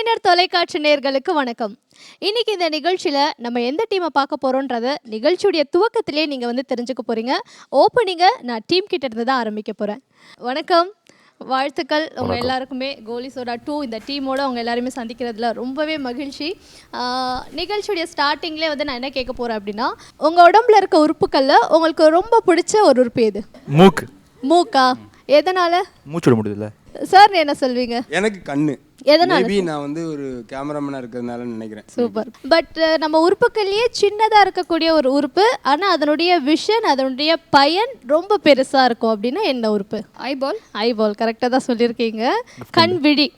கலைஞர் தொலைக்காட்சி நேயர்களுக்கு வணக்கம். இன்னைக்கு இந்த நிகழ்ச்சியில நம்ம எந்த டீமை பார்க்க போறோம்ன்றத நிகழ்ச்சியுடைய துவக்கத்திலே நீங்க தெரிஞ்சுக்க போறீங்க. ஓப்பனிங்கை நான் டீம் கிட்ட இருந்து தான் ஆரம்பிக்க போறேன். வணக்கம், வாழ்த்துக்கள் உங்க எல்லாருக்குமே. கோலி சோடா 2 இந்த டீமோட உங்க எல்லாருமே சந்திக்கிறதுல ரொம்பவே மகிழ்ச்சி. நிகழ்ச்சியுடைய ஸ்டார்டிங்லேயே நான் என்ன கேட்க போறேன் அப்படின்னா, உங்க உடம்புல இருக்க உறுப்புக்கள்ல உங்களுக்கு ரொம்ப பிடிச்ச ஒரு உறுப்பு எது? மூக்கு. மூக்கா? எதனால? மூச்சு முடியல சார் என்ன சொல்வீங்க? எனக்கு கண்ணு. எதனால? மேபி நான் ஒரு கேமராமேனா இருக்கிறதுனால நினைக்கிறேன். சூப்பர். பட் நம்ம உறுப்புகள்லயே சின்னதா இருக்கக்கூடிய ஒரு உறுப்பு, ஆனா அதனுடைய விஷன், அதனுடைய பயன் ரொம்ப பெருசா இருக்கும் அப்படின்னா என்ன உறுப்பு? ஐபால். ஐபால் கரெக்டா தான் சொல்லியிருக்கீங்க. கண் விழி.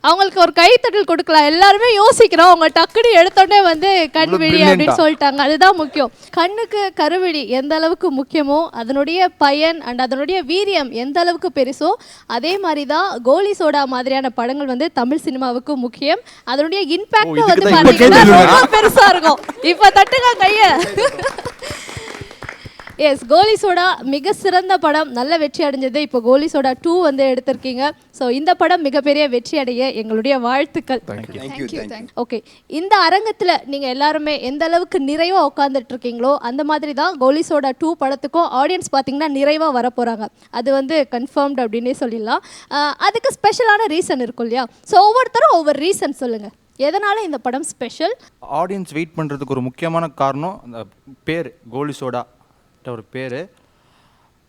அவங்களுக்கு ஒரு கைத்தட்டல் கொடுக்கலாம். எல்லாருமே யோசிக்கிறோம், அவங்க டக்குனு எடுத்தோடனே கண் விழி அப்படின்னு சொல்லிட்டாங்க. அதுதான் முக்கியம். கண்ணுக்கு கருவிழி எந்த அளவுக்கு முக்கியமோ, அதனுடைய பயன் அண்ட் அதனுடைய வீரியம் எந்த அளவுக்கு பெருசோ, அதே மாதிரி தான் கோலி சோடா மாதிரியான படங்கள் தமிழ் சினிமாவுக்கு முக்கியம். அதனுடைய இம்பாக்ட் பார்த்தீங்கன்னா ரொம்ப பெருசா இருக்கும். இப்ப தட்டுங்க கைய. எஸ், கோலி சோடா மிக சிறந்த படம், நல்ல வெற்றி அடைஞ்சது. இப்போ கோலி சோடா 2 எடுத்திருக்கீங்க. ஸோ இந்த படம் மிகப்பெரிய வெற்றி அடைய எங்களுடைய வாழ்த்துக்கள். ஓகே, இந்த அரங்கத்தில் நீங்கள் எல்லாருமே எந்த அளவுக்கு நிறைவாக உட்காந்துட்டு இருக்கீங்களோ அந்த மாதிரி தான் கோலி சோடா 2 படத்துக்கும் ஆடியன்ஸ் பார்த்தீங்கன்னா நிறைவாக வரப்போகிறாங்க. அது கன்ஃபார்ம்டு அப்படின்னே சொல்லிடலாம். அதுக்கு ஸ்பெஷலான ரீசன் இருக்கும் இல்லையா? ஸோ ஒவ்வொருத்தரும் ஒவ்வொரு ரீசன் சொல்லுங்கள், எதனால இந்த படம் ஸ்பெஷல்? ஆடியன்ஸ் வெயிட் பண்ணுறதுக்கு ஒரு முக்கியமான காரணம் அந்த பேர் கோலி சோடா ஒரு பேர்.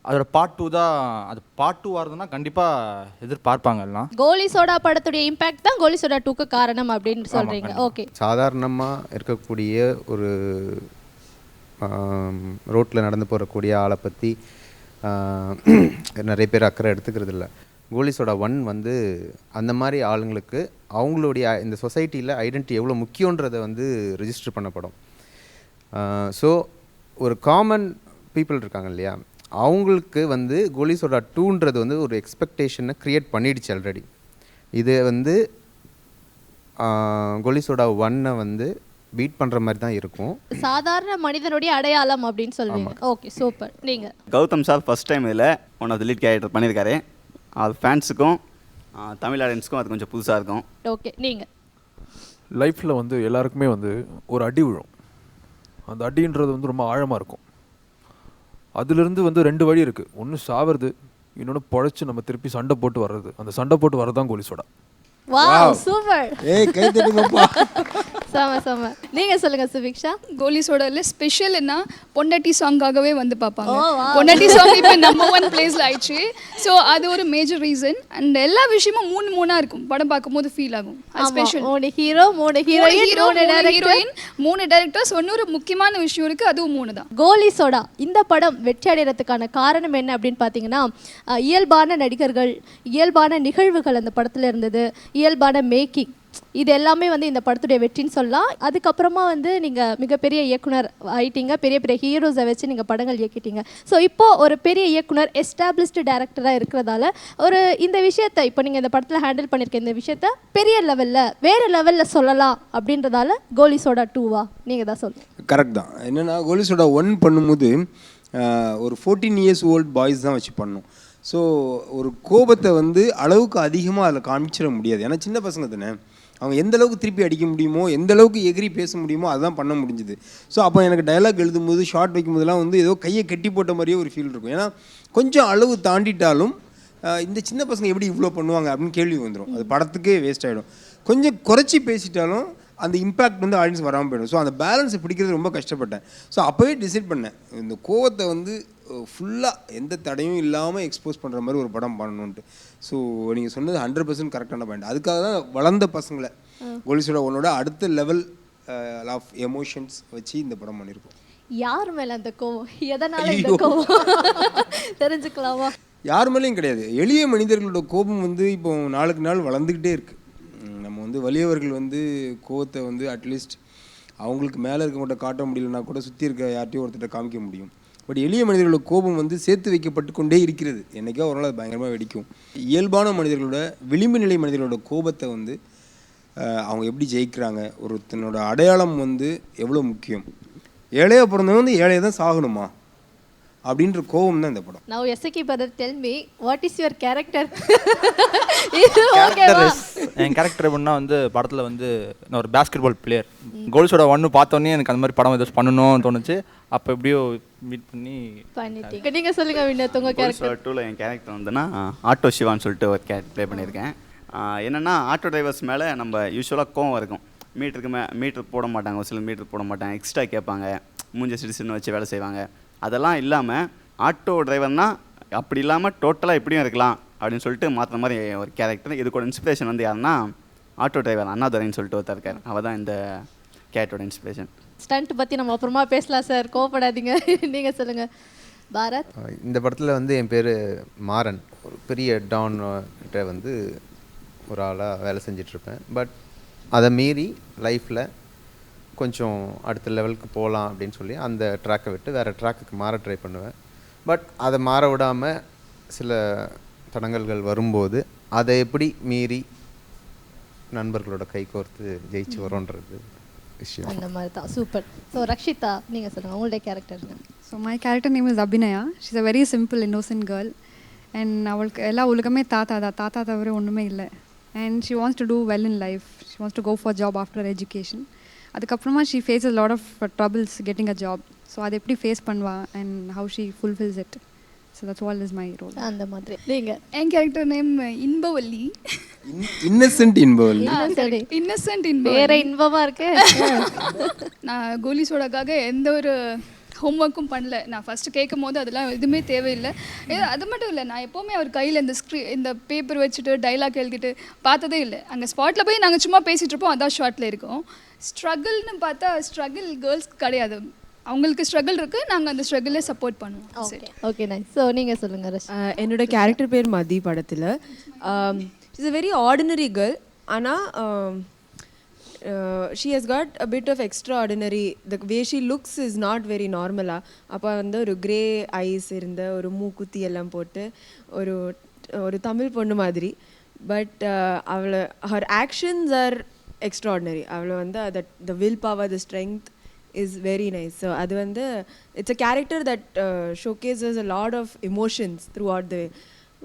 அதோட பார்ட் 2 தான். அது பார்ட் 2 வருதுன்னா கண்டிப்பாக எதிர்பார்ப்பாங்க எல்லாம். கோலி சோடா படத்துடைய இம்பாக்ட் தான் கோலி சோடா 2க்கு காரணம் அப்படின்னு சொல்கிறீங்க. ஓகே, சாதாரணமாக இருக்கக்கூடிய ஒரு ரோட்டில் நடந்து போகக்கூடிய ஆளை பற்றி நிறைய பேர் அக்கறை எடுத்துக்கிறது இல்லை. கோலி சோடா 1 அந்த மாதிரி ஆளுங்களுக்கு அவங்களுடைய இந்த சொசைட்டியில் ஐடென்டிட்டி எவ்வளோ முக்கியன்றதை ரெஜிஸ்டர் பண்ண படம். ஸோ ஒரு காமன் பீப்புள் இருக்காங்க இல்லையா, அவங்களுக்கு கோலி சோடா 2ன்றது ஒரு எக்ஸ்பெக்டேஷனை க்ரியேட் பண்ணிடுச்சு ஆல்ரெடி. இது கோலி சோடா 1 பீட் பண்ணுற மாதிரி தான் இருக்கும். சாதாரண மனிதனுடைய அடையாளம் அப்படின்னு சொல்லுவீங்க. Okay, super. நீங்கள்? கௌதம் சார் ஃபஸ்ட் டைம் இதில் one of the lead character பண்ணியிருக்காரு. அது ஃபேன்ஸுக்கும் தமிழ் ஆடியன்ஸுக்கும் அது கொஞ்சம் புதுசாக இருக்கும். ஓகே, நீங்கள்? லைஃப்பில் எல்லாருக்குமே ஒரு அடி விழும். அந்த அடின்றது ரொம்ப ஆழமாக இருக்கும். அதுலேருந்து 2 வழி இருக்குது. ஒன்று சாவது, இன்னொன்று பொழைச்சி நம்ம திருப்பி சண்டை போட்டு வர்றது. அந்த சண்டை போட்டு வர்றது தான் கோலி சோடா. Wow, super. கை தட்டுங்கப்பா. சம. நீங்க சொல்லுங்க சுபிக்ஷா. கோலி சோடால ஸ்பெஷல்னா பொண்டாட்டி சாங்காகவே பார்ப்பாங்க. பொண்டாட்டி சாங் இப்போ நம்பர் 1 பிளேஸ்ல ஆயிடுச்சு. ஸோ அது ஒரு மேஜர் ரீசன். அண்ட் எல்லா விஷயமும் மூணா இருக்கும். படம் பார்க்கும்போது ஃபீல் ஆகும். அது ஸ்பெஷல். 3 hero, 3 heroine, 3 directors. ஒரு முக்கியமான விஷயம் இருக்கு, அதுவும் 3 தான். கோலி சோடா இந்த படம் வெற்றி அடைகிறதுக்கான காரணம் என்ன அப்படின்னு பார்த்தீங்கன்னா, இயல்பான நடிகர்கள், இயல்பான நிகழ்வுகள் அந்த படத்தில் இருந்தது, இயல்பான மேக்கிங். இது எல்லாமே இந்த படத்துடைய வெற்றின்னு சொல்லலாம். அதுக்கப்புறமா நீங்கள் மிகப்பெரிய இயக்குனர் ஆயிட்டீங்க, பெரிய பெரிய ஹீரோஸை வச்சு நீங்கள் படங்கள் இயக்கிட்டீங்க. ஸோ இப்போது ஒரு பெரிய இயக்குனர், எஸ்டாப்ளிஷ்டு டேரக்டராக இருக்கிறதால இந்த விஷயத்தை இப்போ நீங்கள் இந்த படத்தில் ஹேண்டில் பண்ணியிருக்க இந்த விஷயத்த பெரிய லெவலில், வேறு லெவலில் சொல்லலாம் அப்படின்றதால கோலி சோடா 2வா? நீங்கள் தான் சொல்லுங்கள். கரெக்ட் தான். என்னென்னா கோலி சோடா 1 பண்ணும்போது ஒரு 14 years old பாய்ஸ் தான் வச்சு பண்ணோம். ஸோ ஒரு கோபத்தை அளவுக்கு அதிகமாக அதில் காமிச்சிட முடியாது. ஏன்னா சின்ன பசங்க தானே, அவங்க எந்த அளவுக்கு திருப்பி அடிக்க முடியுமோ, எந்த அளவுக்கு எகிரி பேச முடியுமோ அதுதான் பண்ண முடிஞ்சுது. ஸோ அப்போ எனக்கு டைலாக் எழுதும்போது, ஷார்ட் வைக்கும்போதெல்லாம் ஏதோ கையை கட்டி போட்ட மாதிரியே ஒரு ஃபீல் இருக்கும். ஏன்னா கொஞ்சம் அளவு தாண்டிட்டாலும் இந்த சின்ன பசங்க எப்படி இவ்வளோ பண்ணுவாங்க அப்படின்னு கேள்வி வந்துடும். அது படத்துக்கே வேஸ்ட் ஆகிடும். கொஞ்சம் குறைச்சி பேசிட்டாலும் அந்த இம்பேக்ட் ஆடியன்ஸ் வராமல் போயிடும். ஸோ அந்த பேலன்ஸை பிடிக்கிறது ரொம்ப கஷ்டப்பட்டேன். ஸோ அப்போவே டிசைட் பண்ணேன், இந்த கோவத்தை ஃபுல்லாக எந்த தடையும் இல்லாமல் எக்ஸ்போஸ் பண்ணுற மாதிரி ஒரு படம் பண்ணணுன்ட்டு. ஸோ நீங்கள் சொன்னது 100% கரெக்டான பாயிண்ட். அதுக்காக தான் வளர்ந்த பசங்களை கோலி சோடா 1 அடுத்த லெவல் ஆஃப் எமோஷன்ஸ் வச்சு இந்த படம் பண்ணியிருக்கோம். யார் மேலே அந்த கோவம்? எதனால இந்த கோவம் தெரிஞ்சுக்கலாமா? யார் மேலேயும் கிடையாது. எளிய மனிதர்களோட கோபம் இப்போ நாளுக்கு நாள் வளர்ந்துக்கிட்டே இருக்குது. நம்ம வலியவர்கள் கோவத்தை அட்லீஸ்ட் அவங்களுக்கு மேலே இருக்கவங்கள்ட்ட காட்ட முடியலன்னா கூட சுற்றி இருக்க யார்ட்டையும் ஒருத்தர்கிட்ட காமிக்க முடியும். பட் எளிய மனிதர்களோட கோபம் சேர்த்து வைக்கப்பட்டு கொண்டே இருக்கிறது. என்றைக்கோ ஒரு நாள் அது பயங்கரமாக வெடிக்கும். இயல்பான மனிதர்களோட, விளிம்பு நிலை மனிதர்களோட கோபத்தை அவங்க எப்படி ஜெயிக்கிறாங்க, ஒருத்தனோட அடையாளம் எவ்வளோ முக்கியம். ஏழையாக பிறந்தவங்க ஏழையை தான் சாகணுமா அப்படின்ற கோபம் தான் இந்த படம். Now Yasaki brother, tell me what is your character? இது ஓகேவா? என் கேரக்டர் எப்படின்னா வந்து படத்தில் வந்து நான் ஒரு பேஸ்கெட் பால் பிளேயர். கோல்ஸோட 1 பார்த்தோன்னே எனக்கு அந்த மாதிரி படம் ஏதாச்சும் பண்ணணும்னு தோணுச்சு. அப்போ எப்படியோ மீட் பண்ணிட்டீங்க. நீங்கள் சொல்லுங்க வினோத், உங்கள் கேரக்டர். 2ல் என் கேரக்டர் வந்துன்னா ஆட்டோ சிவான்னு சொல்லிட்டு ஒரு கேரக்டர் ப்ளே பண்ணியிருக்கேன். என்னென்னா ஆட்டோ டிரைவர்ஸ் மேலே நம்ம யூஸ்வலாக கோவம் இருக்கும். மீட்டர் போட மாட்டாங்க, ஒரு சில மீட்டர் போட மாட்டாங்க, எக்ஸ்ட்ரா கேட்பாங்க, மூஞ்ச சிடிச்சுன்னு வச்சு வேலை செய்வாங்க. அதெல்லாம் இல்லாமல் ஆட்டோ டிரைவர்னால் அப்படி இல்லாமல் டோட்டலாக எப்படியும் இருக்கலாம் அப்படின்னு சொல்லிட்டு மாற்றுற மாதிரி ஒரு கேரக்டர். இதுக்கோட இன்ஸ்பிரேஷன் வந்து யாருன்னா ஆட்டோ டிரைவர் அண்ணாதுரைன்னு சொல்லிட்டு ஒருத்தர் இருக்கார். அவள் தான் இந்த கேரக்டரோட இன்ஸ்பிரேஷன். ஸ்டண்ட் பற்றி நம்ம அப்புறமா பேசலாம் சார், கோவப்படாதீங்க. நீங்கள் சொல்லுங்கள் பாரத். இந்த படத்தில் வந்து என் பேர் மாறன். ஒரு பெரிய டான் கிட்ட வந்து ஒரு ஆளாக வேலை செஞ்சிட்ருப்பேன். பட் அதை மீறி லைஃப்பில் கொஞ்சம் அடுத்த லெவலுக்கு போகலாம் அப்படின்னு சொல்லி அந்த ட்ராக்கை விட்டு வேறு ட்ராக்குக்கு மாற ட்ரை பண்ணுவேன். பட் அதை மாற விடாமல் சில தடங்கல்கள் வரும்போது அதை எப்படி மீறி நண்பர்களோட கை கோர்த்து ஜெயிச்சு வரோன்றது விஷயம். அந்த மாதிரி தான். சூப்பர். ஸோ ரக்ஷிதா, நீங்கள் சொல்லுங்கள் உங்களுடைய character. So my character name is Abhinaya. She's a very simple innocent girl. And அவளுக்கு எல்லா உலகமே தாத்தா தவிர ஒன்றுமே இல்லை. And she wants to do well in life. She wants to go for job after education. அதுக்கப்புறமா she faces lot of troubles getting a job. So அதை எப்படி ஃபேஸ் பண்ணுவா and how she fulfils it. So that's all is my role. அந்த மாதிரி. நீங்கள்? என் character name Inbavalli. Innocent Inbavalli. Innocent வேற இன்பமாக இருக்கு. நான் கோலி சோடாக்காக எந்த ஒரு ஹோம்ஒர்க்கும் பண்ணல. நான் ஃபஸ்ட்டு கேட்கும் போது அதெல்லாம் எதுவுமே தேவையில்லை. அது மட்டும் இல்லை, நான் எப்போவுமே அவர் கையில் இந்த பேப்பர் வச்சுட்டு டைலாக் எழுதிட்டு பார்த்ததே இல்லை. அங்கே ஸ்பாட்டில் போய் நாங்கள் சும்மா பேசிகிட்டு இருப்போம், அதான் ஷார்ட்டில் இருக்கோம். ஸ்ட்ரகிள்னு பார்த்தா ஸ்ட்ரகிள் கேர்ள்ஸ்க்கு கிடையாது, அவங்களுக்கு ஸ்ட்ரகிள் இருக்குது, நாங்கள் அந்த ஸ்ட்ரகிளே சப்போர்ட் பண்ணுவோம். Okay okay nice. ஸோ நீங்கள் சொல்லுங்கள் ரஷ். என்னோட கேரக்டர் பேர் மதி படத்தில். It's a very ordinary girl. ஆனால் she has got a bit of extraordinary. The way she looks is not very normal. அப்போ வந்து ஒரு கிரே ஐஸ் இருந்த ஒரு மூக்குத்தி எல்லாம் போட்டு ஒரு தமிழ் பொண்ணு மாதிரி. பட் அவளை her actions are extraordinary. அவளை வந்து the will power, the strength is very nice. So அது வந்து it's a character that showcases a lot of emotions throughout the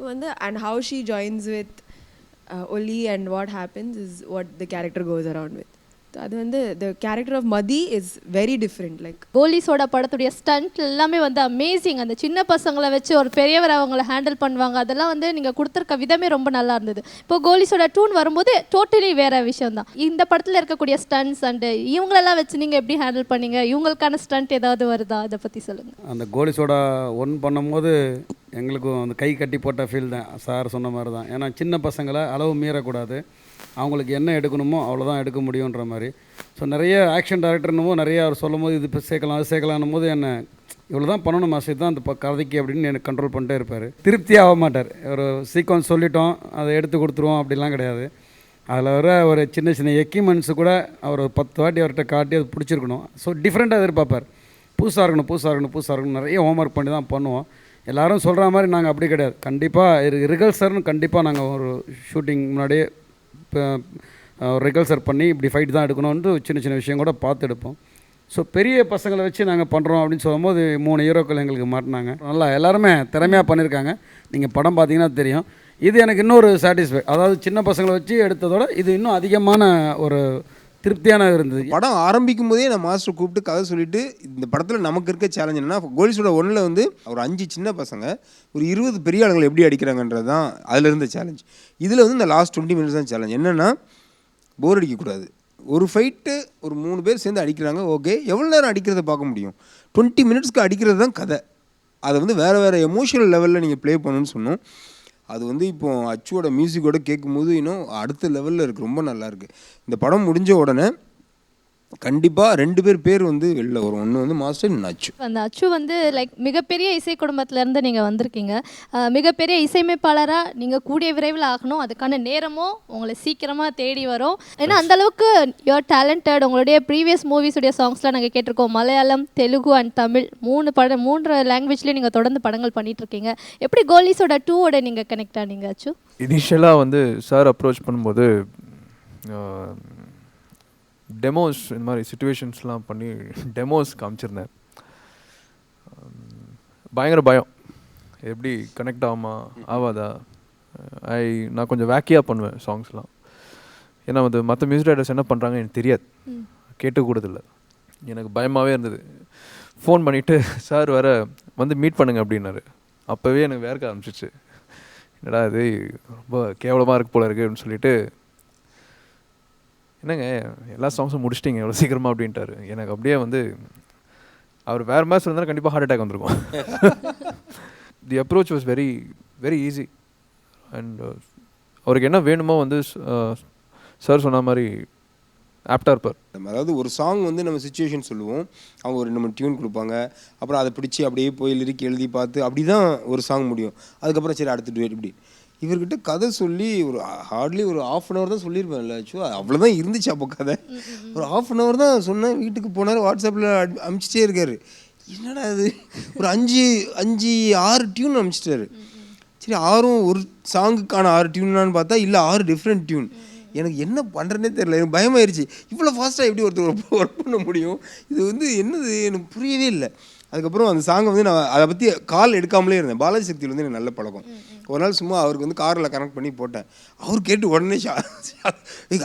வந்து and how she joins with Oli and what happens is what the character goes around with. அது வந்து the character of Madhi is very different. Like Kohli soda படத்துடைய stunt எல்லாமே வந்து amazing. அந்த சின்ன பசங்களை வச்சு ஒரு பெரியவர் அவங்கள ஹேண்டில் பண்ணுவாங்க. அதெல்லாம் வந்து நீங்கள் கொடுத்துருக்க விதமே ரொம்ப நல்லா இருந்தது. இப்போ கோலி சோடா 2 வரும்போது டோட்டலி வேற விஷயம் தான். இந்த படத்தில் இருக்கக்கூடிய ஸ்டண்ட்ஸ் அண்டு இவங்களெல்லாம் வச்சு நீங்கள் எப்படி ஹேண்டில் பண்ணீங்க? இவங்களுக்கான ஸ்டண்ட் ஏதாவது வருதா? அதை பற்றி சொல்லுங்கள். அந்த கோலி சோடா 1 பண்ணும்போது எங்களுக்கும் அந்த கை கட்டி போட்ட ஃபீல் தான் சார் சொன்ன மாதிரி தான். ஏன்னா சின்ன பசங்களை அளவு மீறக்கூடாது, அவங்களுக்கு என்ன எடுக்கணுமோ அவ்வளோதான் எடுக்க முடியுன்ற மாதிரி. ஸோ நிறைய ஆக்ஷன் டைரக்டர்னும் போது நிறைய அவர் சொல்லும் போது இது இப்போ சேர்க்கலாம் அது சேர்க்கலான்னும் போது என்ன இவ்வளோ தான் பண்ணணும் மாஸ்டர் தான் அந்த கதைக்கு அப்படின்னு எனக்கு கண்ட்ரோல் பண்ணிட்டே இருப்பார். திருப்தியாக ஆக மாட்டார். ஒரு சீக்வன்ஸ் சொல்லிட்டோம் அதை எடுத்து கொடுத்துருவோம் அப்படிலாம் கிடையாது. அதில் வர ஒரு சின்ன சின்ன எக்யூப்மெண்ட்ஸு கூட அவர் 10 வாட்டி அவர்கிட்ட காட்டி அது பிடிச்சிருக்கணும். ஸோ டிஃப்ரெண்ட்டாக எதிர்பார்ப்பார். புதுசாக இருக்கணும் நிறைய ஹோம்ஒர்க் பண்ணி தான் பண்ணுவோம். எல்லோரும் சொல்கிற மாதிரி நாங்கள் அப்படி கிடையாது. கண்டிப்பாக ரிகல்சர்னு கண்டிப்பாக நாங்கள் ஒரு ஷூட்டிங் முன்னாடியே ரிகல்சர் பண்ணி இப்படி ஃபைட் தான் எடுக்கணும்னு சின்ன சின்ன விஷயம் கூட பார்த்து எடுப்போம். ஸோ பெரிய பசங்களை வச்சு நாங்கள் பண்ணுறோம் அப்படின்னு சொல்லும்போது 3 ஹீரோக்கள் எங்களுக்கு மாட்டினாங்க. நல்லா எல்லாருமே திறமையாக பண்ணியிருக்காங்க. நீங்கள் படம் பார்த்தீங்கன்னா தெரியும். இது எனக்கு இன்னொரு சாட்டிஸ்ஃபை. அதாவது சின்ன பசங்களை வச்சு எடுத்ததோட இது இன்னும் அதிகமான ஒரு திருப்தியான இருந்தது. படம் ஆரம்பிக்கும் போதே நான் மாஸ்டர் கூப்பிட்டு கதை சொல்லிட்டு இந்த படத்தில் நமக்கு இருக்க சேலஞ்ச் என்னன்னா கோலிசோட 1ல் வந்து ஒரு 5 சின்ன பசங்க ஒரு 20 பெரிய ஆளுங்களை எப்படி அடிக்கிறாங்கன்றது தான் அதில் இருந்த சேலஞ்ச். இதில் வந்து இந்த லாஸ்ட் 20 மினிட்ஸ் தான் சேலஞ்ச். என்னென்னா போர் அடிக்கக்கூடாது. ஒரு ஃபைட்டு ஒரு 3 பேர் சேர்ந்து அடிக்கிறாங்க, ஓகே, எவ்வளோ நேரம் அடிக்கிறத பார்க்க முடியும்? 20 மினிட்ஸ்க்கு அடிக்கிறது தான் கதை. அதை வந்து வேறு எமோஷனல் லெவலில் நீங்கள் ப்ளே பண்ணணும்னு சொன்னோம். அது வந்து இப்போ அச்சுவோட மியூசிக்கோட கேட்கும்போது இன்னும் அடுத்த லெவலில் இருக்குது. ரொம்ப நல்லாயிருக்கு. இந்த படம் முடிஞ்ச உடனே கண்டிப்பாக 2 பேர் வந்து வெளில வரும். ஒன்று வந்து மாஸ்டர், இன்னும் அச்சு. அந்த அச்சு வந்து லைக் மிகப்பெரிய இசை குடும்பத்திலேருந்து நீங்கள் வந்திருக்கீங்க. மிகப்பெரிய இசையமைப்பாளராக நீங்கள் கூடிய விரைவில் ஆகணும். அதுக்கான நேரமும் உங்களை சீக்கிரமாக தேடி வரும். ஏன்னா அந்தளவுக்கு யூஆர் டேலண்டட். உங்களுடைய ப்ரீவியஸ் மூவிஸுடைய சாங்ஸ்லாம் நாங்கள் கேட்டிருக்கோம். மலையாளம், தெலுங்கு அண்ட் தமிழ் 3 லாங்குவேஜ்லேயும் நீங்கள் தொடர்ந்து படங்கள் பண்ணிகிட்ருக்கீங்க. எப்படி கோலிஸோட 2ஓட நீங்கள் கனெக்ட் ஆனீங்க அச்சு? இனிஷியலாக வந்து சார் அப்ரோச் பண்ணும்போது டெமோஸ் இந்த மாதிரி சிச்சுவேஷன்ஸ்லாம் பண்ணி டெமோஸ் காமிச்சிருந்தேன். பயங்கர பயம், எப்படி கனெக்ட் ஆகுமா ஆகாதா. நான் கொஞ்சம் வேக்கியாக பண்ணுவேன் சாங்ஸ்லாம். ஏன்னா வந்து மற்ற மியூசிக் டைரக்டர்ஸ் என்ன பண்ணுறாங்க எனக்கு தெரியாது, கேட்டுக்கூடதில்ல. எனக்கு பயமாகவே இருந்தது. ஃபோன் பண்ணிவிட்டு சார் வர வந்து மீட் பண்ணுங்க அப்படின்னாரு. அப்போவே எனக்கு வேர்க்க ஆரம்பிச்சிச்சு, என்னடா இது ரொம்ப கேவலமாக இருக்கு போல இருக்கு அப்படின்னு சொல்லிட்டு, என்னங்க எல்லா சாங்ஸும் முடிச்சிட்டிங்க எவ்வளோ சீக்கிரமாக அப்படின்ட்டாரு. எனக்கு அப்படியே வந்து அவர் வேறு மாதிரி சொல்லியிருந்தாலும் கண்டிப்பாக ஹார்ட் அட்டாக் வந்திருக்கும். தி approach was very very easy. And அவருக்கு என்ன வேணுமோ வந்து சார் சொன்ன மாதிரி ஆப்டாக இருப்பார். அதாவது ஒரு சாங் வந்து நம்ம சுச்சுவேஷன் சொல்லுவோம், அவங்க ஒரு 2 டியூன் கொடுப்பாங்க, அப்புறம் அதை பிடிச்சி அப்படியே போய் லிரிக் எழுதி பார்த்து அப்படி தான் ஒரு சாங் முடியும். அதுக்கப்புறம் சரி அடுத்து டுவேட் இப்படி. இவர்கிட்ட கதை சொல்லி ஒரு ஹார்ட்லி ஒரு 1/2 hour தான் சொல்லியிருப்பேன்ல. ஆக்சுவலாக அவ்வளோதான் இருந்துச்சு அப்போ கதை. ஒரு 1/2 hour தான் சொன்னேன். வீட்டுக்கு போனார், வாட்ஸ்அப்பில் அனுப்பிச்சிட்டே இருக்காரு. என்னடா அது ஒரு 5-6 டியூன் அனுப்பிச்சிட்டாரு. சரி 6ம் ஒரு சாங்குக்கான 6 டியூனான்னு பார்த்தா இல்லை 6 டிஃப்ரெண்ட் டியூன். எனக்கு என்ன பண்ணுறேன்னே தெரியல, எனக்கு பயமாயிருச்சு. இவ்வளோ ஃபாஸ்ட்டாக எப்படி ஒருத்தர் ஒர்க் பண்ண முடியும், இது வந்து என்னது எனக்கு புரியவே இல்லை. அதுக்கப்புறம் அந்த சாங்கை வந்து நான் அதை பற்றி கால் எடுக்காமலே இருந்தேன். பாலாஜி சக்தியில் வந்து எனக்கு நல்ல பழக்கம். ஒரு நாள் சும்மா அவருக்கு வந்து காரில் கனெக்ட் பண்ணி போட்டேன். அவர் கேட்டு உடனே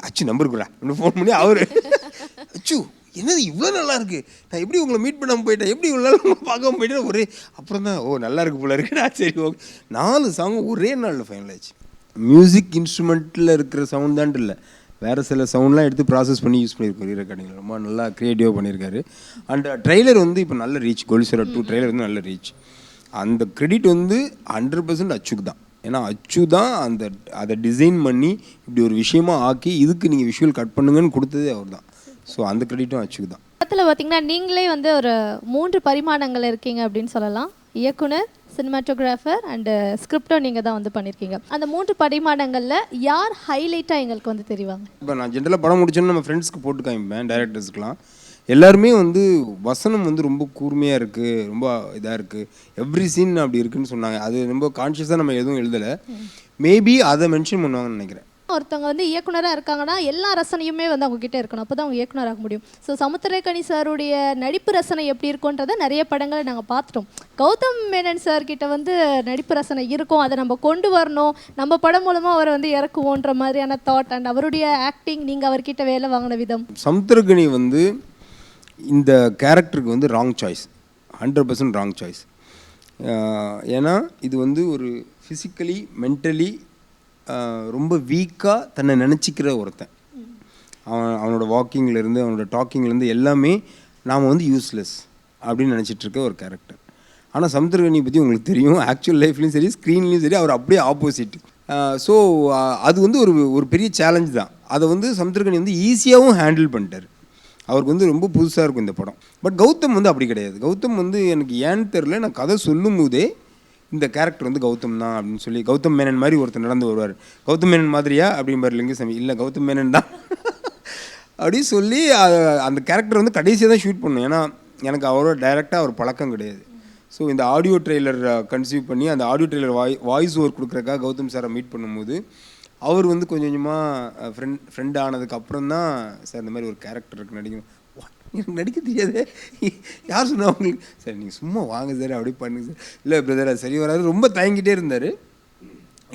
அச்சு நம்பர் கூட ஃபோன் பண்ணி அவர் அச்சு என்னது இவ்வளோ நல்லா இருக்குது, நான் எப்படி உங்களை மீட் பண்ணாமல் போயிட்டேன், எப்படி இவ்வளோ நாள் உங்களை பார்க்காம போயிட்டேன். ஒரே அப்புறம் தான் ஓ நல்லா இருக்கு போல இருக்குடா. சரி ஓகே. 4 சாங்கும் ஒரே நாளில் ஃபைனல் ஆச்சு. மியூசிக் இன்ஸ்ட்ருமெண்ட்டில் இருக்கிற சவுண்ட் தான்ட்டு இல்லை, வேறு சில சவுண்ட்லாம் எடுத்து ப்ராசஸ் பண்ணி யூஸ் பண்ணியிருக்காரு ரெக்கார்டிங்கில். ரொம்ப நல்லா க்ரியேட்டிவாக பண்ணியிருக்காரு. அண்ட் ட்ரெய்லர் வந்து இப்போ நல்ல ரீச், கோலிசோடா 2 ட்ரெய்லர் வந்து நல்ல ரீச். அந்த கிரெடிட் வந்து 100% அச்சுக்கு தான். ஏன்னா அச்சு தான் அதை டிசைன் பண்ணி இப்படி ஒரு விஷயமா ஆக்கி இதுக்கு நீங்கள் விஷுவல் கட் பண்ணுங்கன்னு கொடுத்ததே அவர் தான். ஸோ அந்த கிரெடிட்டும் அச்சுக்கு தான். படத்தில் பார்த்தீங்கன்னா நீங்களே வந்து ஒரு 3 பரிமாணங்கள் இருக்கீங்க அப்படின்னு சொல்லலாம். இயக்குனர், சினிமாட்டோகிராஃபர் அண்டு ஸ்கிரிப்டும் நீங்கள் தான் வந்து பண்ணியிருக்கீங்க. அந்த 3 பரிமாணங்களில் யார் ஹைலைட்டாக எங்களுக்கு வந்து தெரிவாங்க? இப்போ நான் ஜென்ரலாக படம் முடிச்சோன்னு நம்ம ஃப்ரெண்ட்ஸ்க்கு போட்டு காமிப்பேன், டைரக்டர்ஸ்க்குலாம். எல்லாருமே வந்து வசனம் வந்து ரொம்ப கூர்மையாக இருக்குது, ரொம்ப இதாக இருக்குது, எவ்ரி சீன் அப்படி இருக்குன்னு சொன்னாங்க. அது ரொம்ப கான்ஷியஸாக நம்ம எதுவும் எழுதலை. மேபி அதை மென்ஷன் பண்ணுவாங்கன்னு நினைக்கிறேன். ஒருத்தவங்க வந்து இயக்குனராக இருக்காங்கன்னா எல்லா ரசனையுமே வந்து அவங்க கிட்டே இருக்கணும், அப்போ தான் அவங்க இயக்குனராக முடியும். ஸோ சமுத்திரக்கனி சாருடைய நடிப்பு ரசனை எப்படி இருக்குன்றதை நிறைய படங்களை நாங்கள் பார்த்துட்டோம். கௌதம் மேனன் சார் கிட்ட வந்து நடிப்பு ரசனை இருக்கும், அதை நம்ம கொண்டு வரணும், நம்ம படம் மூலமாக அவரை வந்து இறக்குவோன்ற மாதிரியான தாட் அண்ட் அவருடைய ஆக்டிங், நீங்கள் அவர்கிட்ட வேலை வாங்கின விதம். சமுத்திரக்கனி வந்து இந்த கேரக்டருக்கு வந்து ராங் சாய்ஸ், 100% ராங் சாய்ஸ். ஏன்னா இது வந்து ஒரு ஃபிசிக்கலி மென்டலி ரொம்ப வீக்காக தன்னை நினச்சிக்கிற ஒருத்தன். அவனோட வாக்கிங்லேருந்து அவனோட டாக்கிங்லேருந்து எல்லாமே நாம் வந்து யூஸ்லெஸ் அப்படின்னு நினச்சிட்ருக்க ஒரு கேரக்டர். ஆனால் சமுத்திரக்கனியை பற்றி உங்களுக்கு தெரியும், ஆக்சுவல் லைஃப்லேயும் சரி ஸ்க்ரீன்லேயும் சரி அவர் அப்படியே ஆப்போசிட். ஸோ அது வந்து ஒரு பெரிய சேலஞ்ச் தான். அதை வந்து சமுத்திரக்கனி வந்து ஈஸியாகவும் ஹேண்டில் பண்ணிட்டார். அவருக்கு வந்து ரொம்ப புதுசாக இருக்கும் இந்த படம். பட் கௌதம் வந்து அப்படி கிடையாது. கௌதம் வந்து எனக்கு ஏன்னு தெரில, நான் கதை சொல்லும் போதே இந்த கேரக்டர் வந்து கௌதம் தான் அப்படின்னு சொல்லி, கௌதம் மேனன் மாதிரி ஒருத்தர் நடந்து வருவார். கௌதம் மேனன் மாதிரியா அப்படிம்பார் லிங்குசாமி. இல்லை கௌதம் மேனன் தான் அப்படின்னு சொல்லி அந்த கேரக்டர் வந்து கடைசியாக தான் ஷூட் பண்ணணும். ஏன்னா எனக்கு அவரோட டைரெக்டாக ஒரு பழக்கம் கிடையாது. ஸோ இந்த ஆடியோ ட்ரெய்லர் கன்சீவ் பண்ணி அந்த ஆடியோ ட்ரெய்லர் வாய்ஸ் ஓவர் கொடுக்குறக்காக கௌதம் சாரை மீட் பண்ணும்போது அவர் வந்து கொஞ்சம் கொஞ்சமாக ஃப்ரெண்ட் ஆனதுக்கு அப்புறம் தான் சார் இந்த மாதிரி ஒரு கேரக்டர் இருக்குது நடிக்கணும். எனக்கு நடிக்க தெரியாது, யார் சொன்னா அவங்களுக்கு? சார் நீங்கள் சும்மா வாங்க சார் அப்படி பண்ணுங்க சார். இல்லை பிரதர் அது சரி வராது, ரொம்ப தயங்கிட்டே இருந்தார்.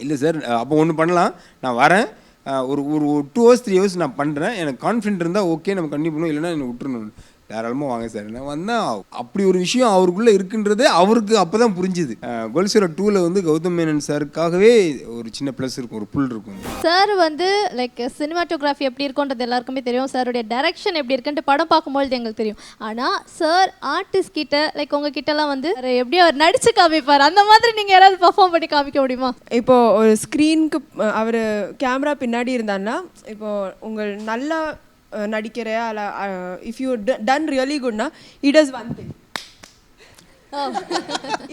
இல்லை சார் அப்போ ஒன்று பண்ணலாம், நான் வரேன், ஒரு 2 hours 3 hours நான் பண்ணுறேன், எனக்கு கான்ஃபிடென்ட் இருந்தால் ஓகே நம்ம கண்டிப்பாக பண்ணுவோம், இல்லைன்னா என்னை விட்டுருணும், தாராளமாக வாங்க சார். நான் வந்தால் அப்படி ஒரு விஷயம் அவருக்குள்ளே இருக்குன்றதே அவருக்கு அப்போ தான் புரிஞ்சுது. கோலிசோடா 2ல் வந்து கௌதம் மேனன் சாருக்காகவே ஒரு சின்ன ப்ளஸ் இருக்கும், ஒரு புல் இருக்கும். சார் வந்து லைக் சினிமாட்டோகிராஃபி எப்படி இருக்குன்றது எல்லாருக்குமே தெரியும், சாருடைய டைரக்ஷன் எப்படி இருக்குன்ட்டு படம் பார்க்கும்போது எங்களுக்கு தெரியும். ஆனால் சார் ஆர்டிஸ்ட் கிட்ட லைக் உங்ககிட்டலாம் வந்து எப்படி அவர் நடிச்சு காமிப்பார், அந்த மாதிரி நீங்கள் யாராவது பர்ஃபார்ம் பண்ணி காமிக்க முடியுமா? இப்போது ஒரு ஸ்க்ரீனுக்கு அவர் கேமரா பின்னாடி இருந்தாருன்னா, இப்போது உங்கள் நல்லா நடிக்கிற அல்ல இஃப் யூ டன் ரியலி குட்னா he does one thing.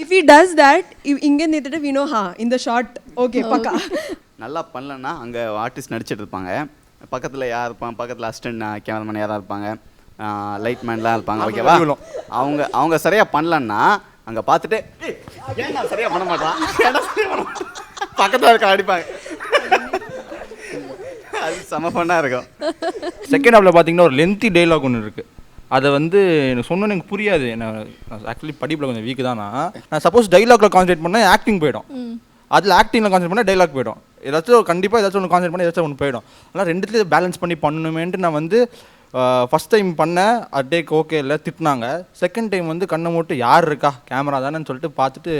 If he does that, இங்கே நிறுத்திட்டு we know இந்த ஷாட் ஓகே பக்கா. நல்லா பண்ணலன்னா அங்கே ஆர்டிஸ்ட் நடிச்சிட்டு இருப்பாங்க, பக்கத்தில் யார் இருப்பாங்க, பக்கத்தில் அசிஸ்டன்ட் கேமராமேன் யாராக இருப்பாங்க, லைட் மேன்லாம் இருப்பாங்க, ஓகேவா? அவங்க சரியாக பண்ணலன்னா அங்கே பார்த்துட்டு ஏன்னா சரியாக பண்ண மாட்டான் பக்கத்தில் இருக்க அடிப்பாங்க. அது செம ஃபன்னாக இருக்கும். செகண்ட் ஹாஃபில் பார்த்தீங்கன்னா ஒரு லென்த்தி டைலாக் ஒன்று இருக்குது. அதை வந்து எனக்கு சொன்னோன்னு எனக்கு புரியாது. நான் ஆக்சுவலி படிப்பில் கொஞ்சம் வீக்கு தான். நான் சப்போஸ் டைலாக்ல கான்சன்ட்ரேட் பண்ணால் ஆக்டிங் போயிடும், அதில் ஆக்டிங்கில் கான்சன்ட்ரேட் பண்ணால் டைலாக் போயிடும். ஏதாச்சும் கண்டிப்பாக ஏதாச்சும் ஒன்று கான்சன்ட்ரேட் பண்ணி ஏதாச்சும் ஒன்று போயிடும். அதனால் ரெண்டுத்துலேயும் பேலன்ஸ் பண்ணி பண்ணணுமேன்ட்டு நான் வந்து ஃபஸ்ட் டைம் பண்ணேன். டேக் ஓகே இல்லை, திட்டினாங்க. செகண்ட் டைம் வந்து கண்ணை மூட்டு யார் இருக்கா கேமரா தானேன்னு சொல்லிட்டு பார்த்துட்டு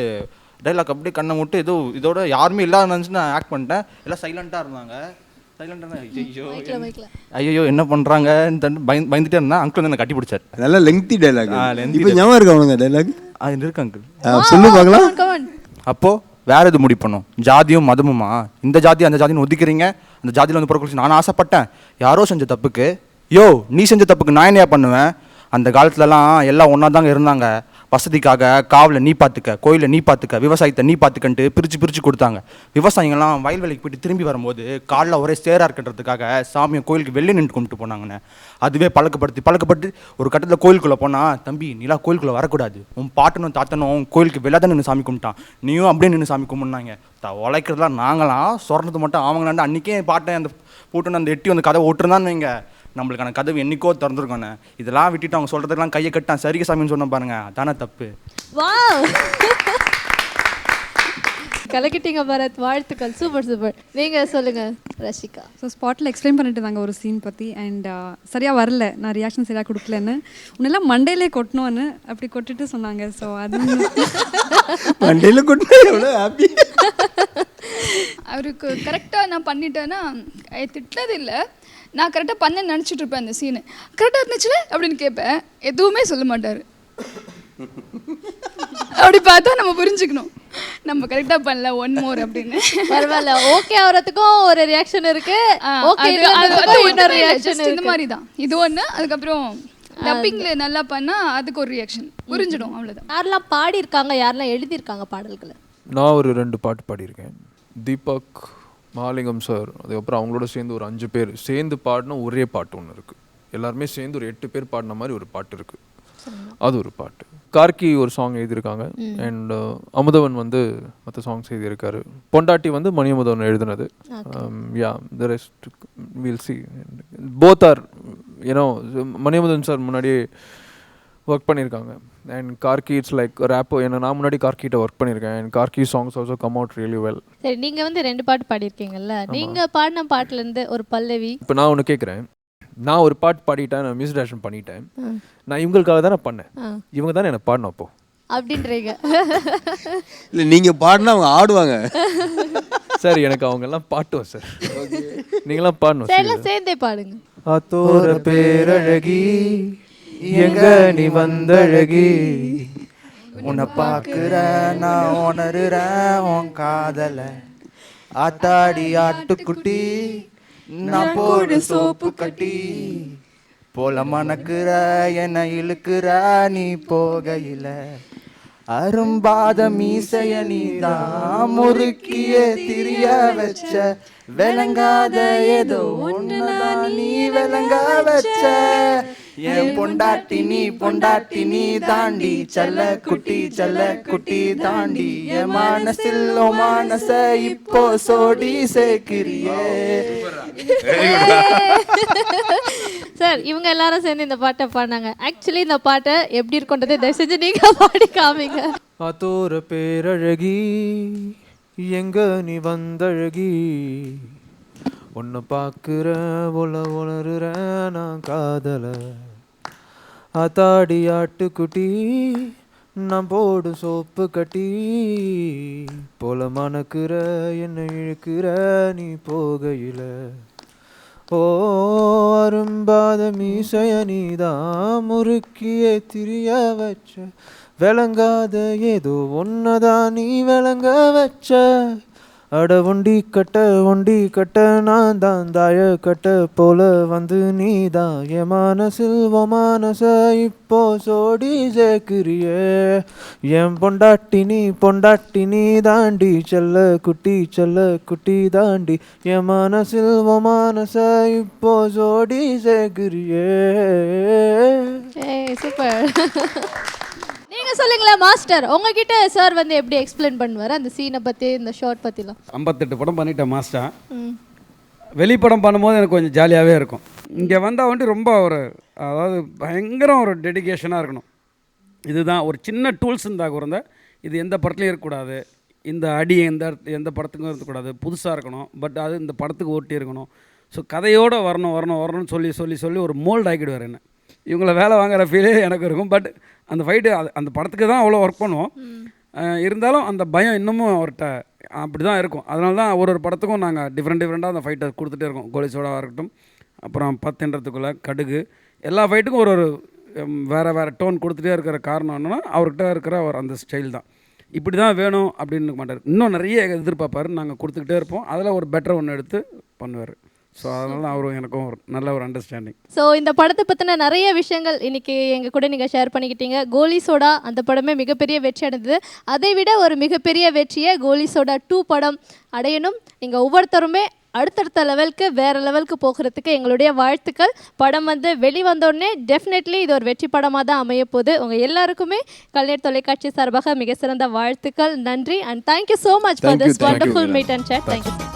டைலாக் அப்படியே கண்ணை மூட்டு இதோட யாருமே இல்லாத நினச்சி நான் ஆக்ட் பண்ணிட்டேன். எல்லாம் சைலண்ட்டாக இருந்தாங்க. ஐயோ என்ன பண்ணுறாங்கன்னு பயந்துட்டே இருந்தா. அங்கிள் வந்து என்னை கட்டி பிடிச்சார். நல்லா லெங்க்தி டைலாக். இப்போ ஞாபகம் இருக்கா அவங்க டைலாக்? இருக்கு அங்கிள், சொல்லு பார்க்கலாம். அப்போது வேறு எது முடிவு பண்ணும், ஜாதியும் மதமுமா? இந்த ஜாதி அந்த ஜாதின்னு ஒதுக்கிறீங்க. அந்த ஜாதியில் வந்து பிறகு நான் ஆசைப்பட்டேன். யாரோ செஞ்ச தப்புக்கு நீ செஞ்ச தப்புக்கு நான் என்னையா பண்ணுவேன்? அந்த காலத்துலலாம் எல்லாம் ஒன்றா தாங்க இருந்தாங்க. வசதிக்காக காவலை நீ பார்த்துக்க, கோயிலை நீ பார்த்துக்க, விவசாயத்தை நீ பார்த்துக்கன்ட்டு பிரித்து கொடுத்தாங்க. விவசாயிங்கள்லாம் வயல் வேலைக்கு போயிட்டு திரும்பி வரும்போது காலில் ஒரே சேராக இருக்கின்றதுக்காக சாமியை கோயிலுக்கு வெளியே நின்று கும்பிட்டு போனாங்கண்ணே. அதுவே பழக்கப்படுத்தி ஒரு கட்டத்தில் கோயிலுக்குள்ளே போனால், தம்பி நீலாம் கோயிலுக்குள்ளே வரக்கூடாது, உன் பாட்டனும் தாத்தனும் கோயிலுக்கு வெளியே தான் நின்று சாமி கும்பிட்டான், நீயும் அப்படியே நின்று சாமி கும்பிட்னாங்க. உழைக்கிறதுலாம் நாங்களாம், சொர்ணது மட்டும் அவங்களாண்டு. அன்றைக்கே பாட்டை அந்த போட்டுன்னு அந்த எட்டி வந்து கதை ஓட்டுருந்தான்னு வைங்க, நம்மளுக்கான கதவு என்னைக்கோ திறந்துருக்கோண்ணே. இதெல்லாம் விட்டுட்டு அவங்க சொல்கிறதுக்கெல்லாம் கையை கட்டான் சரிக சாமின்னு சொன்ன பாருங்க, அதானே தப்பு. வாவ், கலக்கிட்டீங்க பரத், வாழ்த்துக்கள், சூப்பர் சூப்பர். நீங்கள் சொல்லுங்கள் ரஷிகா. ஸோ ஸ்பாட்டில் எக்ஸ்பிளைன் பண்ணிட்டு இருந்தாங்க ஒரு சீன் பற்றி. அண்ட் சரியாக வரல, நான் ரியாக்ஷன் சரியாக கொடுக்கலன்னு, உன்னெல்லாம் மண்டேலே கொட்டணும்னு அப்படி கொட்டிட்டு சொன்னாங்க. ஸோ அது மண்டேல கொட்டினா எவ்வளோ ஹாப்பி. அவருக்கு கரெக்டாக நான் பண்ணிட்டேன்னா திட்டது இல்லை, நான் கரெக்டாக பண்ண நினச்சிட்டு இருப்பேன். அந்த சீனு கரெக்டாக இருந்துச்சுல அப்படின்னு கேட்பேன், எதுவுமே சொல்ல மாட்டார். அப்படி பார்த்தா நம்ம புரிஞ்சுக்கணும் நம்ம கரெக்டாக பண்ணல, ஒன் மோர் அப்படின்னு. பரவாயில்ல, ஓகே ஆகிறதுக்கும் ஒரு ரியாக்ஷன் இருக்கு, ஓகே இன்னொரு ரியாக்ஷன். இந்த மாதிரி தான் இது ஒன்று. அதுக்கப்புறம் டப்பிங்ல நல்லா பண்ணா அதுக்கு ஒரு ரியாக்ஷன் புரிஞ்சிடும், அவ்வளோதான். யாரெல்லாம் பாடியிருக்காங்க, யாரெல்லாம் எழுதியிருக்காங்க பாடல்களை? நான் ஒரு 2 பாட்டு பாடியிருக்கேன். தீபக், மகாலிங்கம் சார், அதுக்கப்புறம் அவங்களோட சேர்ந்து ஒரு 5 பேர் சேர்ந்து பாடின ஒரே பாட்டு ஒன்று இருக்குது. எல்லாருமே சேர்ந்து ஒரு 8 பேர் பாடின மாதிரி ஒரு பாட்டு இருக்குது, அது ஒரு பாட்டு. கார்கி ஒரு சாங் எழுதியிருக்காங்க. அண்ட் அமுதவன் வந்து மற்ற சாங்ஸ் எழுதியிருக்காரு. பொண்டாட்டி வந்து மணி அமுதவன் எழுதினது. Yeah, the rest will see. Both are you know, Mani Amudhavan sir முன்னாடி ஒர்க் பண்ணியிருக்காங்க. And Karky it's like rapport. ஏன்னா நான் முன்னாடி கார்கிட்ட ஒர்க் பண்ணியிருக்கேன். And Karky songs also come out really well. சரி, நீங்கள் வந்து 2 பாட்டு பாடியிருக்கீங்கல்ல, நீங்கள் பாடின பாட்டுலேருந்து ஒரு பல்லவி. இப்போ நான் ஒன்று கேட்குறேன், நான் ஒரு பாட்டு பாடிட்டேன், நான் மியூசிக் டைரக்ஷன் பண்ணிட்டேன், நான் இவங்களுக்காக தானே பண்ணேன், இவங்க தானே எனக்கு பாடணும் அப்போ அப்படின்றீங்க? இல்லை, நீங்கள் பாடினா அவங்க ஆடுவாங்க. சரி, எனக்கு அவங்க எல்லாம் பாட்டுவோம் சார், நீங்களாம் பாடணும். எல்லாம் சேர்ந்தே பாடுங்க. அத்தோர பேரழகி எங்க நீ வந்தழகி, உன்னை பார்க்குற நான் உணர்றேன் உன் காதல, ஆத்தாடி ஆட்டுக்குட்டி நான் போடு சோப்பு கட்டி, போல மணக்குற என்ன இழுக்கிற நீ போகையில, அரும்பாத மீசைய நீதான் முறுக்கிய திரிய வச்ச, விளங்காத ஏதோ ஒன்றுதான் நீ விளங்க வச்ச, என் பொண்டாட்டி நீ தாண்டி செல்ல குட்டி தாண்டி, என் மனசில் மனச இப்போ சோடி சேர்க்கிறியே. சார், இவங்க எல்லாரும் சேர்ந்து இந்த பாட்டை பாடினாங்க. ஆக்சுவலி இந்த பாட்டை எப்படி இருக்குன்றதை தயவு செஞ்சு நீங்க பாடி காமிங்க. அத்தோர பேரழகி எங்க நீ வந்தழகி, உன்னை பார்க்குற உணர்ற நான் காதல, ஆத்தாடி ஆட்டுக்குட்டி நான் போடு சோப்பு கட்டி, போல மணக்குற என்ன இழுக்கிற நீ போகையில, ஓ அரும்பாத மீசைய நீதான் முறுக்கியே திரிய வச்ச, விளங்காத ஏதோ ஒன்னதான் நீ விளங்க வச்ச, அட ஒண்டி கட்ட நான் தான் தாய கட்ட போல வந்து நீ தான், என் மனசில் ஓ மனச இப்போ சோடி சேர்க்கிறியே, என் பொண்டாட்டி நீ தாண்டி செல்ல குட்டி தாண்டி, என் மனசில் ஓ மனச இப்போ சோடி சேர்க்கிறியே. சூப்பர். நீங்க சொல்லுங்களேன் மாஸ்டர், உங்ககிட்ட சார் வந்து எப்படி எக்ஸ்பிளைன் பண்ணுவார் அந்த சீனை பத்தி, இந்த ஷார்ட் பத்திலாம்? 58 படம் பண்ணிட்டேன் மாஸ்டர். வெளிப்படம் பண்ணும்போது எனக்கு கொஞ்சம் ஜாலியாகவே இருக்கும். இங்கே வந்தால் வந்துட்டு ரொம்ப அதாவது பயங்கரம் ஒரு டெடிகேஷனாக இருக்கணும். இதுதான் ஒரு சின்ன டூல்ஸ் இருந்தால் கூட இது எந்த படத்துலையும் இருக்கக்கூடாது, இந்த அடி எந்த படத்துக்கும் இருக்கக்கூடாது, புதுசாக இருக்கணும், பட் அது இந்த படத்துக்கு ஓட்டி இருக்கணும். ஸோ கதையோடு வரணும்னு சொல்லி ஒரு மோல்ட் ஆக்கிடுவார் என்ன. இவங்கள வேலை வாங்குற ஃபீலே எனக்கு இருக்கும். பட் அந்த ஃபைட்டு அந்த படத்துக்கு தான் அவ்வளோ ஒர்க் பண்ணுவோம். இருந்தாலும் அந்த பயம் இன்னமும் அவர்கிட்ட அப்படி தான் இருக்கும். அதனால தான் ஒரு படத்துக்கும் நாங்கள் டிஃப்ரெண்ட்டாக அந்த ஃபைட்டை கொடுத்துட்டே இருக்கோம். கோலி சோடாவாக இருக்கட்டும், அப்புறம் 10ன்றதுக்குள்ளே கடுகு, எல்லா ஃபைட்டுக்கும் ஒரு வேறு டோன் கொடுத்துட்டே இருக்கிற காரணம் என்னென்னா அவர்கிட்ட இருக்கிற அந்த ஸ்டைல் தான். இப்படி தான் வேணும் அப்படின்னு மாட்டார். இன்னும் நிறைய எதிர்பார்ப்பார். நாங்கள் கொடுத்துக்கிட்டே இருப்போம். அதில் ஒரு பெட்டர் ஒன்று எடுத்து பண்ணுவார். ஸோ அதனால அவரும் எனக்கும் நல்ல ஒரு அண்டர்ஸ்டாண்டிங். ஸோ இந்த படத்தை பற்றின நிறைய விஷயங்கள் இன்றைக்கி எங்கள் கூட நீங்கள் ஷேர் பண்ணிக்கிட்டீங்க. கோலி சோடா அந்த படமே மிகப்பெரிய வெற்றி அடைந்தது. அதை விட ஒரு மிகப்பெரிய வெற்றியை கோலி சோடா 2 படம் அடையணும். நீங்கள் ஒவ்வொருத்தருமே அடுத்தடுத்த லெவலுக்கு வேறு லெவலுக்கு போகிறதுக்கு எங்களுடைய வாழ்த்துக்கள். படம் வெளிவந்தோடனே டெஃபினெட்லி இது ஒரு வெற்றி படமாக தான் அமையப்போகுது. உங்கள் எல்லாருக்குமே கலைஞர் தொலைக்காட்சி சார்பாக மிக சிறந்த வாழ்த்துக்கள். நன்றி and thank you so much for this wonderful meet and chat. Thank you.